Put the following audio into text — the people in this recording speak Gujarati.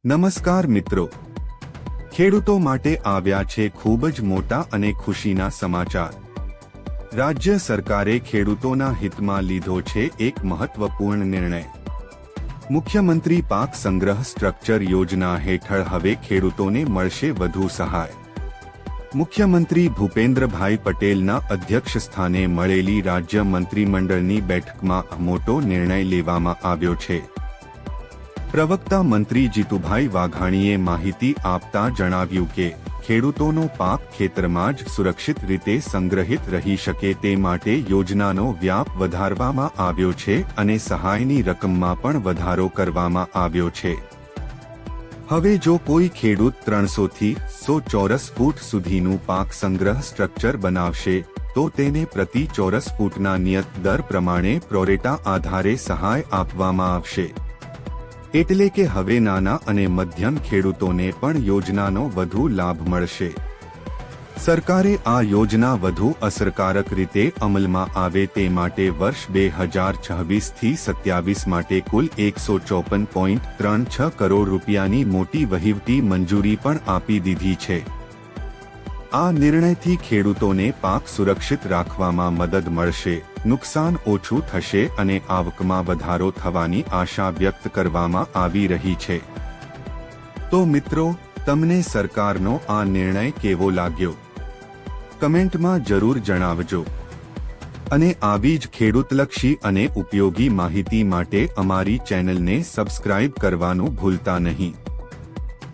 નમસ્કાર મિત્રો, ખેડૂતો માટે આવ્યા છે ખૂબ જ મોટા અને ખુશીના સમાચાર। રાજ્ય સરકારે ખેડૂતોના હિતમાં લીધો છે એક મહત્વપૂર્ણ નિર્ણય। મુખ્યમંત્રી પાક સંગ્રહ સ્ટ્રક્ચર યોજના હેઠળ હવે ખેડૂતોને મળશે વધુ સહાય। મુખ્યમંત્રી ભૂપેન્દ્રભાઈ પટેલના અધ્યક્ષસ્થાને મળેલી રાજ્ય મંત્રીમંડળની બેઠકમાં મોટો નિર્ણય લેવામાં આવ્યો છે। પ્રવક્તા મંત્રી જીતુભાઈ વાઘાણીએ માહિતી આપતા જણાવ્યું કે ખેડૂતોનો પાક ખેતરમાં જ સુરક્ષિત રીતે સંગ્રહિત રહી શકે તે માટે યોજનાનો વ્યાપ વધારવામાં આવ્યો છે અને સહાયની રકમમાં પણ વધારો કરવામાં આવ્યો છે। હવે જો કોઈ ખેડૂત 300 થી 100 ચોરસ ફૂટ સુધીનું પાક સંગ્રહ સ્ટ્રક્ચર બનાવશે તો તેને પ્રતિ ચોરસ ફૂટના નિયત દર પ્રમાણે પ્રોરેટા આધારે સહાય આપવામાં આવશે। એટલે કે હવે નાના અને મધ્યમ ખેડૂતોને પણ યોજનાનો વધુ લાભ મળશે। સરકારે આ યોજના વધુ અસરકારક રીતે અમલમાં આવે તે માટે વર્ષ 2026 થી 27 માટે કુલ 154.36 કરોડ રૂપિયાની મોટી વહીવટી મંજૂરી પણ આપી દીધી છે। આ નિર્ણયથી ખેડૂતોને પાક સુરક્ષિત રાખવામાં મદદ મળશે, નુકસાન ઓછું થશે અને આવકમાં વધારો થવાની આશા વ્યક્ત કરવામાં આવી રહી છે। તો મિત્રો, તમને સરકારનો આ નિર્ણય કેવો લાગ્યો? કમેન્ટમાં જરૂર જણાવજો અને આવી જ ખેડૂતલક્ષી અને ઉપયોગી માહિતી માટે અમારી ચેનલને સબસ્ક્રાઇબ કરવાનું ભૂલતા નહીં।